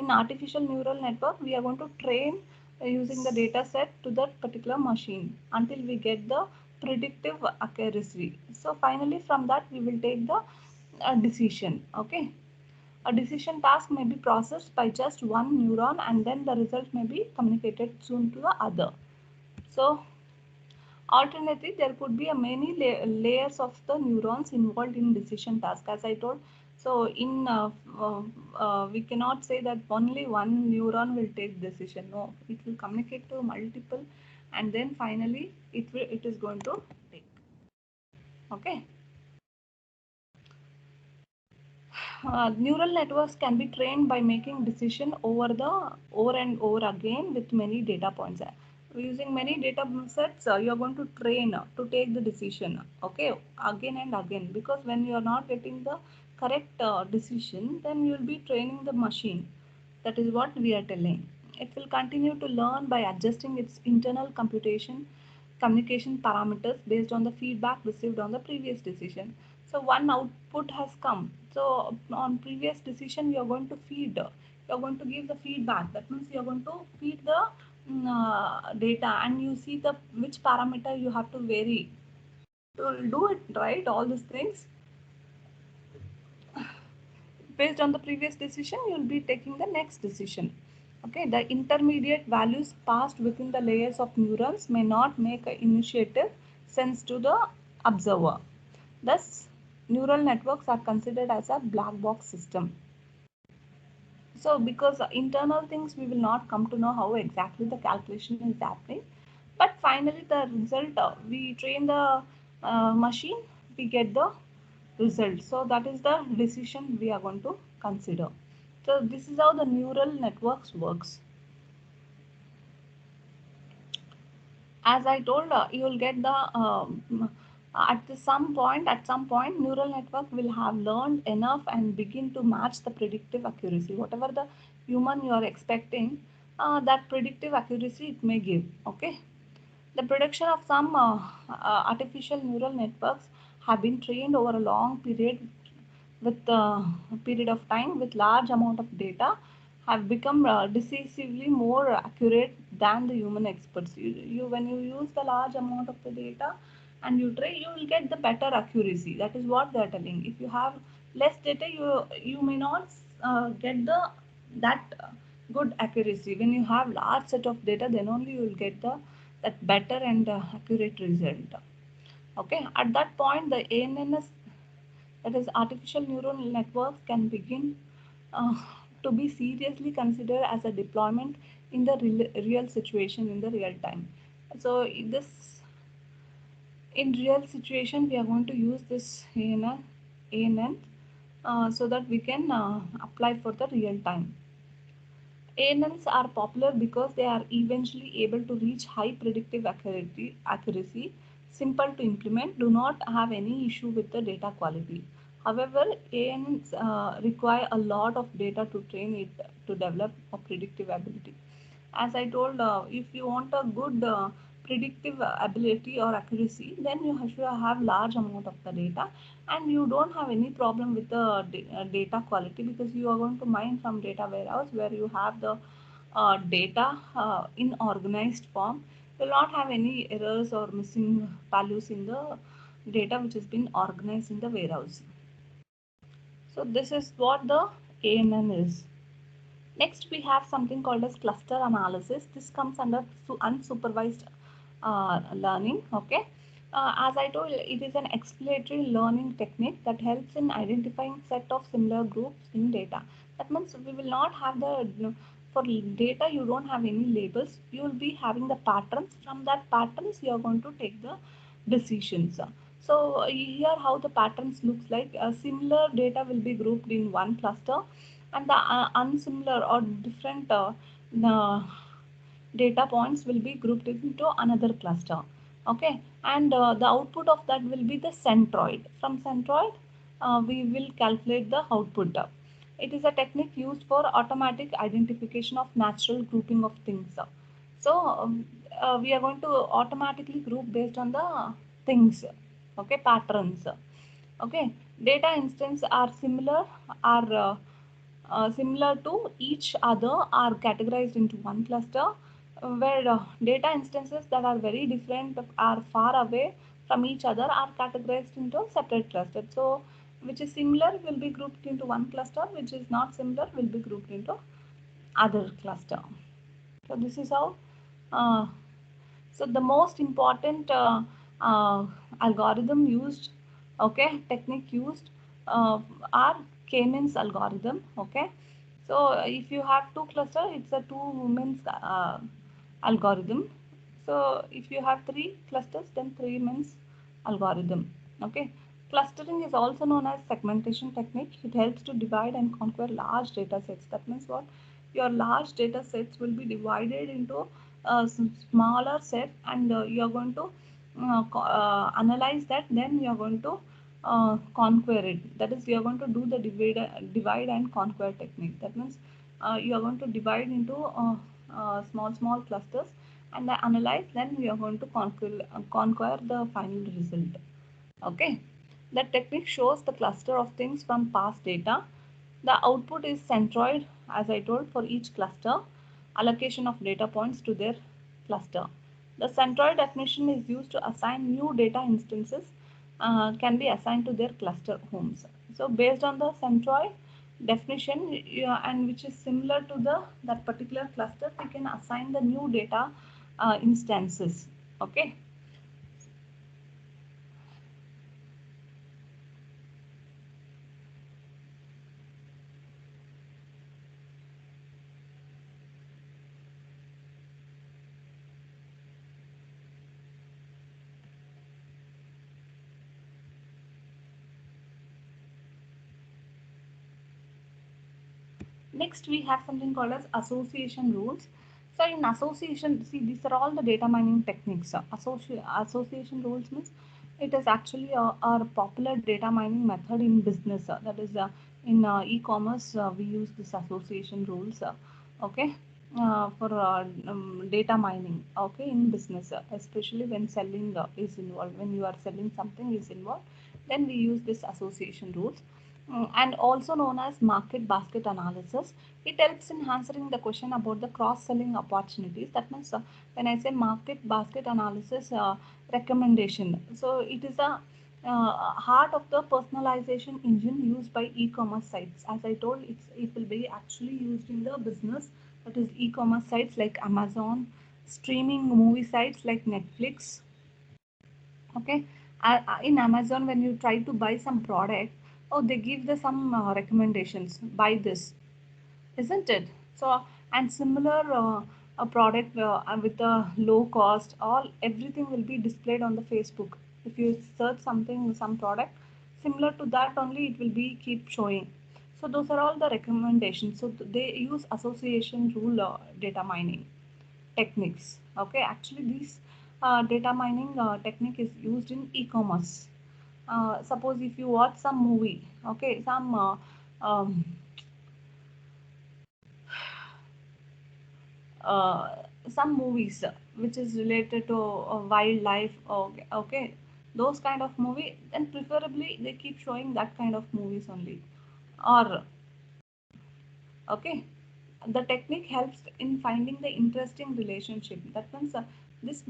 in artificial neural network, we are going to train using the data set to that particular machine until we get the predictive accuracy. So finally from that we will take the decision. Okay, a decision task may be processed by just one neuron and then the result may be communicated soon to the other. So alternately, there could be a many layers of the neurons involved in decision task, as I told. So in we cannot say that only one neuron will take decision. No, it will communicate to multiple, and then finally it is going to take. Okay. Neural networks can be trained by making decision over and over again with many data points. Using many data sets, you are going to train to take the decision. Okay, again and again, because when you are not getting the correct decision, then you will be training the machine. That is what we are telling. It will continue to learn by adjusting its internal communication parameters based on the feedback received on the previous decision. So one output has come. So on previous decision, you are going to feed. You are going to give the feedback. That means you are going to feed the data, and you see the which parameter you have to vary to do it right. All these things based on the previous decision, you will be taking the next decision. Okay, the intermediate values passed within the layers of neurons may not make initiative sense to the observer. Thus, neural networks are considered as a black box system. So, because internal things we will not come to know how exactly the calculation is happening, but finally the result, we train the machine, we get the result. So that is the decision we are going to consider. So this is how the neural networks works. As I told, you will get the at some point neural network will have learned enough and begin to match the predictive accuracy, whatever the human you are expecting, that predictive accuracy it may give. Okay, the prediction of some artificial neural networks have been trained over a long period of time with large amount of data, have become decisively more accurate than the human experts. You when you use the large amount of the data and you try, you will get the better accuracy. That is what they are telling. If you have less data, you may not get the that good accuracy. When you have large set of data, then only you will get the that better and accurate result. Okay, at that point the ANNs, that is artificial neural networks, can begin uh, to be seriously considered as a deployment in the real situation in the real time. So in real situation we are going to use this ANN so that we can apply for the real time. ANNs are popular because they are eventually able to reach high predictive accuracy, simple to implement, do not have any issue with the data quality. However, ANNs require a lot of data to train it to develop a predictive ability. As I told, if you want a good predictive ability or accuracy, then you should have large amount of the data, and you don't have any problem with the data quality, because you are going to mine from data warehouse where you have the data in organized form. You will not have any errors or missing values in the data which has been organized in the warehouse. So this is what the ANN is. Next, we have something called as cluster analysis. This comes under unsupervised learning. Okay, as I told, it is an exploratory learning technique that helps in identifying set of similar groups in data. That means we will not have the for data you don't have any labels. You will be having the patterns. From that patterns, you are going to take the decisions. So here how the patterns looks like. Similar data will be grouped in one cluster, and the unsimilar or different data points will be grouped into another cluster. Okay, and the output of that will be the centroid. From centroid we will calculate the output. It is a technique used for automatic identification of natural grouping of things. So we are going to automatically group based on the things. Okay, patterns. Okay, data instances are similar, are similar to each other are categorized into one cluster, where data instances that are very different are far away from each other are categorized into separate clusters. So which is similar will be grouped into one cluster, which is not similar will be grouped into other cluster. So this is how uh, so the most important algorithm used, okay, technique used are K-means algorithm, okay. So if you have two cluster, it's a two means algorithm. So if you have three clusters, then three means algorithm, okay. Clustering is also known as segmentation technique. It helps to divide and conquer large data sets. That means what? Your large data sets will be divided into some smaller set, and you're going to analyze that, then you're going to conquer it. That is, you're going to do the divide and conquer technique. That means you're going to divide into small clusters and analyze, then we are going to conquer the final result, okay. That technique shows the cluster of things from past data. The output is centroid, as I told, for each cluster, allocation of data points to their cluster. The centroid definition is used to assign new data instances, can be assigned to their cluster homes. So based on the centroid definition, and which is similar to the that particular cluster, we can assign the new data instances, okay. Next, we have something called as association rules. So in association, see, these are all the data mining techniques. Association rules means it is actually a popular data mining method in business. That is, in e-commerce, we use this association rules. Okay, for data mining. Okay, in business, especially when selling is involved, when you are selling something is involved, then we use this association rules. And also known as market basket analysis. It helps in answering the question about the cross-selling opportunities. That means when I say market basket analysis recommendation, so it is a heart of the personalization engine used by e-commerce sites. As I told, it will be actually used in the business, that is e-commerce sites like Amazon, streaming movie sites like Netflix, okay. In Amazon, when you try to buy some product, oh, they give the some recommendations, buy this, isn't it? So and similar a product with a low cost, all everything will be displayed on the Facebook. If you search something, some product similar to that only, it will be keep showing. So those are all the recommendations. So they use association rule data mining techniques. Okay, actually, this data mining technique is used in e-commerce. Suppose if you watch some movie, okay, um, uh, some movies which is related to wildlife, okay, okay, those kind of movie, then preferably they keep showing that kind of movies only. Or okay, the technique helps in finding the interesting relationship. That means this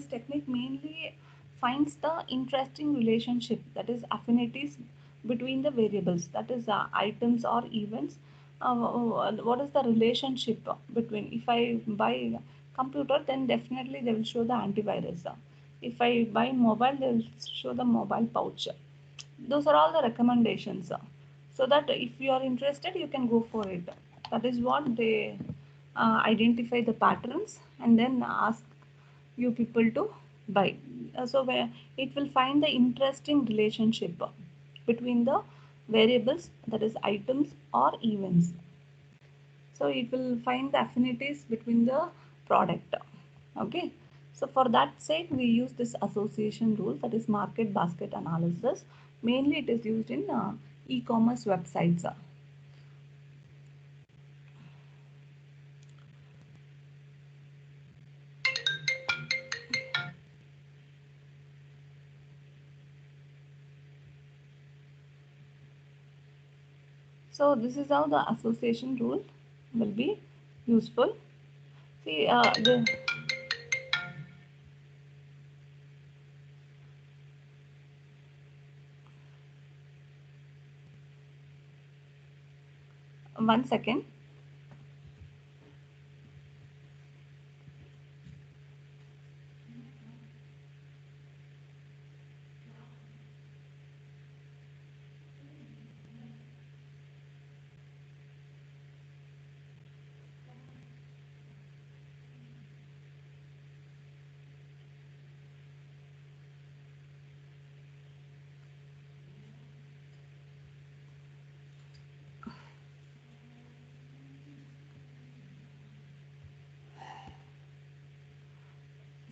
technique mainly finds the interesting relationship, that is affinities between the variables, that is items or events. What is the relationship between? If I buy computer, then definitely they will show the antivirus. If I buy mobile, they will show the mobile pouch. Those are all the recommendations, so that if you are interested, you can go for it. That is what they identify the patterns and then ask you people to buy. So where it will find the interesting relationship between the variables, that is items or events. So it will find the affinities between the product, okay. So for that sake, we use this association rule, that is market basket analysis. Mainly it is used in e-commerce websites. So this is how the association rule will be useful. See, one second.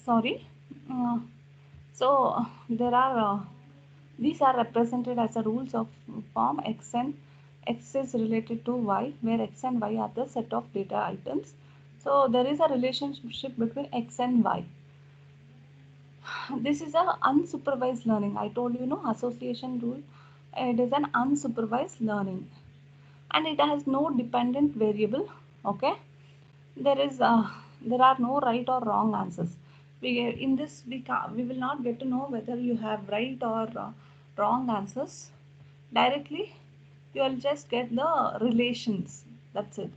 Sorry. Uh, so there are these are represented as the rules of form x and x is related to y, where x and y are the set of data items. So there is a relationship between x and y. This is a unsupervised learning. I told you, no, association rule. It is an unsupervised learning, and it has no dependent variable. Okay, there is there are no right or wrong answers. In this we will not get to know whether you have right or wrong answers directly. You will just get the relations. That's it.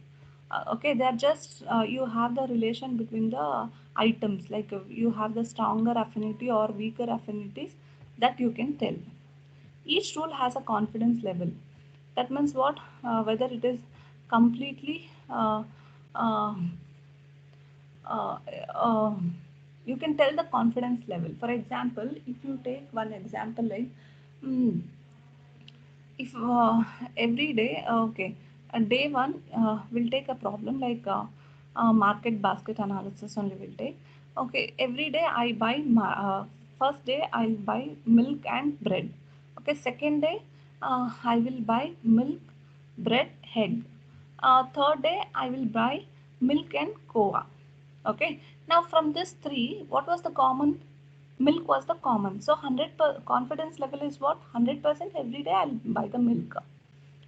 Okay, they are just you have the relation between the items, like you have the stronger affinity or weaker affinities, that you can tell. Each rule has a confidence level. That means what? Whether it is completely uh, uh, uh, you can tell the confidence level. For example, if you take one example like, mm, if every day, okay, day one will take a problem like market basket analysis only will take. Okay, every day I buy first day I'll buy milk and bread. Okay, second day I will buy milk, bread, egg. Third day I will buy milk and kova. Okay, now from this three, what was the common? Milk was the common. So 100 confidence level is what? 100% every day I'll buy the milk.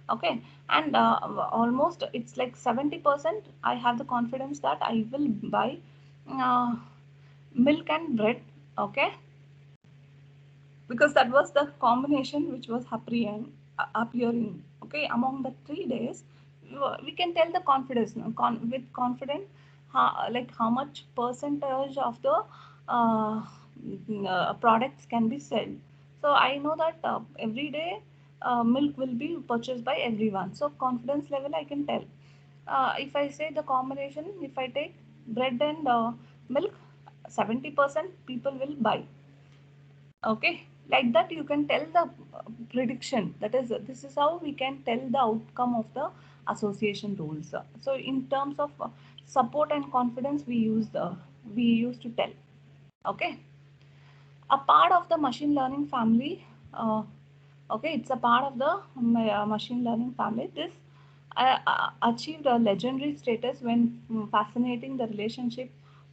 Okay, and almost it's like 70% I have the confidence that I will buy uh, milk and bread. Okay, because that was the combination which was appearing. Okay, among the 3 days, we can tell the confidence, no? With confidence, like how much percentage of the products can be sold. So I know that every day milk will be purchased by everyone. So confidence level I can tell. If I say the combination, if I take bread and milk, 70% people will buy. Okay, like that you can tell the prediction. That is, this is how we can tell the outcome of the association rules. So in terms of support and confidence, we use to tell. Okay, a part of the machine learning family. Okay, it's a part of the machine learning family. This achieved a legendary status when fascinating the relationship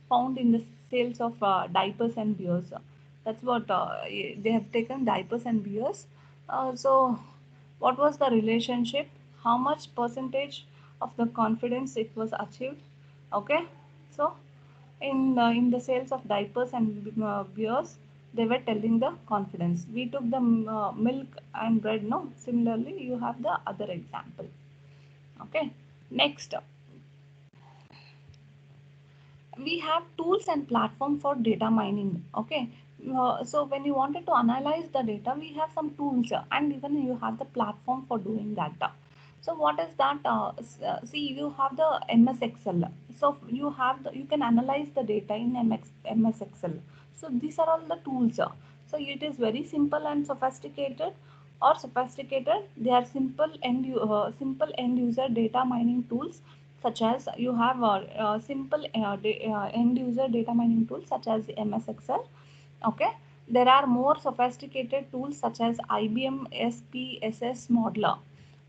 found in the sales of diapers and beers. That's what they have taken, diapers and beers. So what was the relationship? How much percentage of the confidence it was achieved? Okay, so in the sales of diapers and beers, they were telling the confidence. We took the milk and bread. No, similarly you have the other example. Okay, next, we have tools and platform for data mining. Okay, so when you wanted to analyze the data, we have some tools, and even you have the platform for doing that. So what is that? See, you have the MS Excel. So you can analyze the data in MS Excel. So these are all the tools. So it is very simple and sophisticated, or sophisticated. They are simple end user data mining tools, such as you have simple end user data mining tools such as MS Excel. Okay, there are more sophisticated tools such as IBM SPSS Modeler.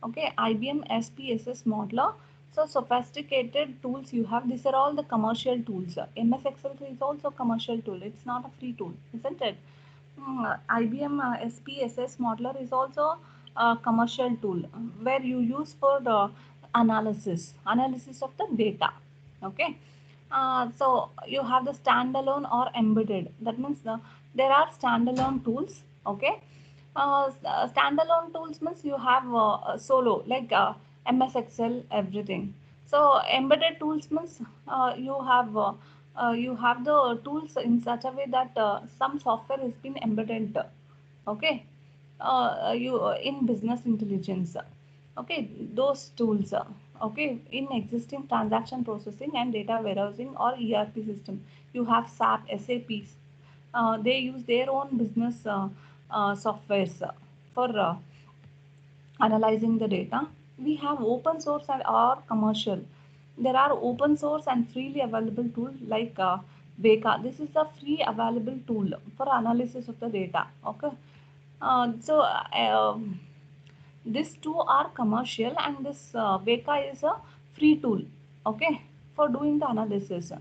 Okay, IBM SPSS Modeler. So sophisticated tools you have. These are all the commercial tools. MS Excel is also a commercial tool. It's not a free tool, isn't it? IBM SPSS Modeler is also commercial tool where you use for the analysis of the data. Okay. So you have the standalone or embedded. That means there are standalone tools. Okay. Standalone tools means you have solo like MS Excel, everything. So embedded tools means you have the tools in such a way that some software has been embedded. Okay. You in business intelligence. Okay, those tools. Okay, in existing transaction processing and data warehousing or ERP system, you have SAP, SAPs. They use their own business softwares for analyzing the data. We have open source and or commercial. There are open source and freely available tools like Veka. This is a free available tool for analysis of the data. Okay. So these two are commercial and this Veka is a free tool. Okay, for doing the analysis.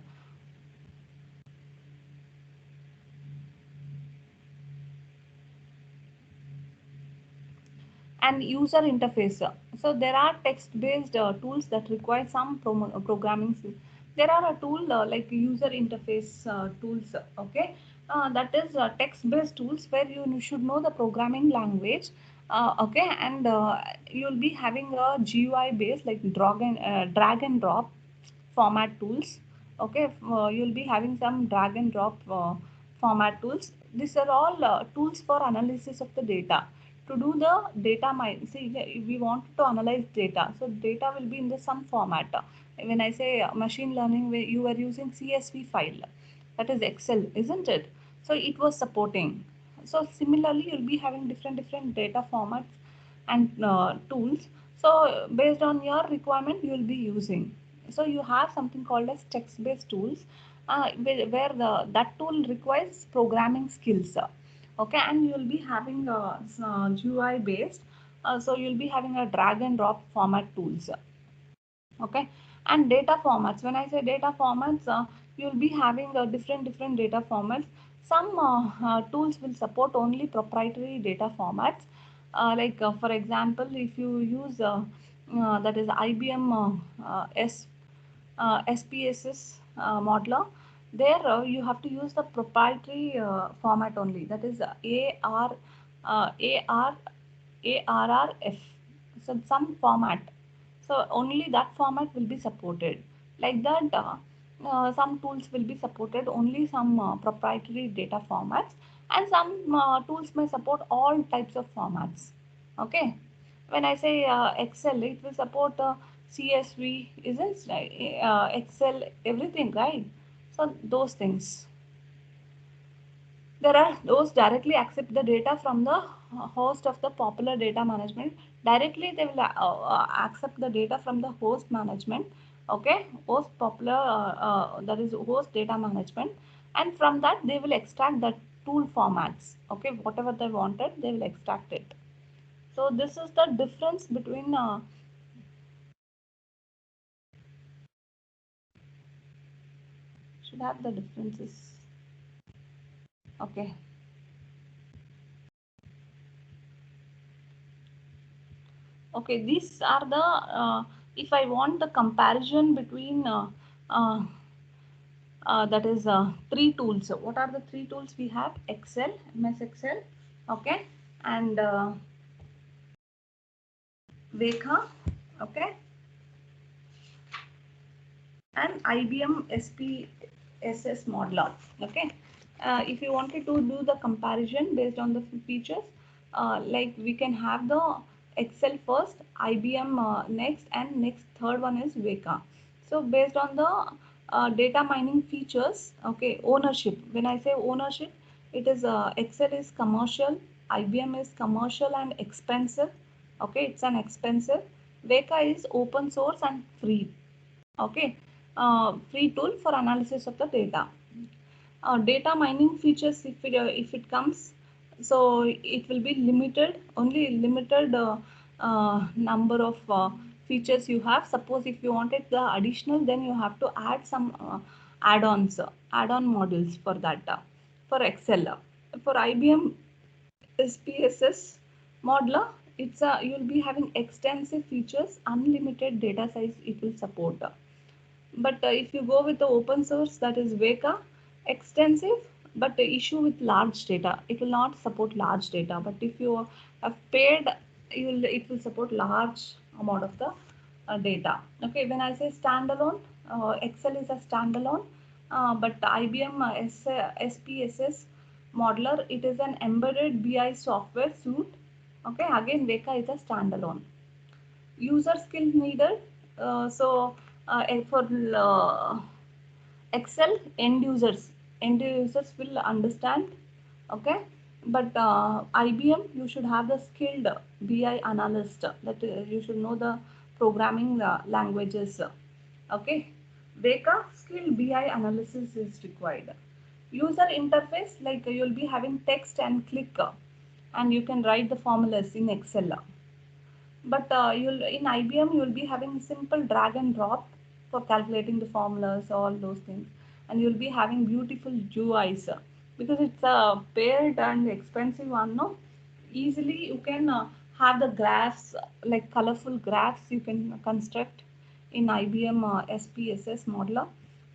And user interface. So there are text-based tools that require some programming. There are a tool like user interface tools. Okay, that is text-based tools where you should know the programming language. Okay, and you'll be having a GUI base like drag and drop format tools. Okay, you'll be having some drag and drop format tools. These are all tools for analysis of the data. To do the data mine, see, if we want to analyze data, so data will be in the some format. When I say machine learning, you were using CSV file, that is Excel, isn't it? So it was supporting. So similarly, you'll be having different data formats and tools. So based on your requirement, you will be using. So you have something called as text-based tools, where that tool requires programming skills. Okay, and you will be having GUI based. So you'll be having a drag and drop format tools. Okay, and data formats. When I say data formats, you'll be having different data formats. Some tools will support only proprietary data formats. Like for example, if you use that is IBM SPSS modeler, there you have to use the proprietary format only. That is AR ARRF. So some format. So only that format will be supported. Like that, some tools will be supported only some proprietary data formats, and some tools may support all types of formats. Okay. When I say Excel, it will support CSV, isn't it? Excel, everything, right? So those things. There are those directly accept the data from the host of the popular data management. Directly they will accept the data from the host management. Okay, host popular that is host data management, and from that they will extract the tool formats. Okay, whatever they wanted, they will extract it. So this is the difference between should have the differences. Okay. Okay, these are the if I want the comparison between that is three tools. So what are the three tools we have? Excel, MS Excel, okay, and Veka, okay, and IBM SPSS modeler, okay. If you wanted to do the comparison based on the features, like we can have the Excel first, IBM next, and next third one is Veka. So based on the data mining features, okay, ownership. When I say ownership, it is Excel is commercial, IBM is commercial and expensive. Okay, it's an expensive. Veka is open source and free. Okay, free tool for analysis of the data. Data mining features, if it comes, so it will be limited, only limited number of features you have. Suppose if you wanted the additional, then you have to add some add-ons, add-on modules for that. For Excel, for IBM SPSS modeler, you'll be having extensive features, unlimited data size it will support. But if you go with the open source, that is Veka, extensive, but the issue with large data, it will not support large data. But if you have paid, it will support large amount of the data. Okay, when I say standalone, Excel is a standalone, but IBM SPSS modeler, it is an embedded BI software suite. Okay, again Veka is a standalone. User skills needed. For Excel, end users will understand. Okay, but IBM, you should have the skilled BI analyst, that you should know the programming languages. Okay, Veka, skilled BI analysis is required. User interface, like you'll be having text and click, and you can write the formulas in Excel. But you'll in IBM you'll be having simple drag and drop for calculating the formulas, all those things, and you'll be having beautiful UIs because it's a paired and expensive one. No, easily you can have the graphs, like colorful graphs you can construct in IBM SPSS modeler.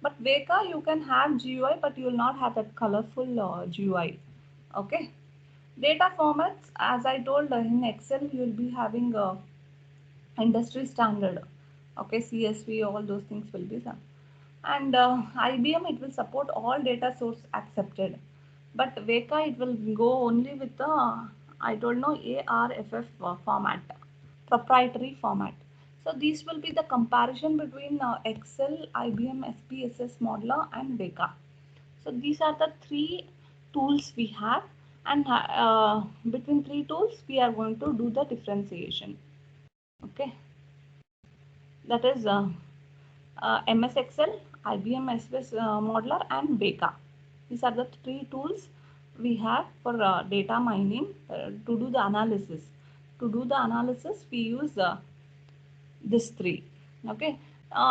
But Veka you can have GUI, but you will not have that colorful GUI. Okay. Data formats, as I told, in Excel, you'll be having industry standard. Okay, CSV, all those things will be done. And IBM, it will support all data source accepted. But Veka, it will go only with the, I don't know, ARFF format, proprietary format. So these will be the comparison between Excel, IBM, SPSS modeler and Veka. So these are the three tools we have, and between three tools we are going to do the differentiation. Okay, that is MS Excel, IBM SBS Modeler, and Veka. These are the three tools we have for data mining to do the analysis. To do the analysis, we use these three. Okay,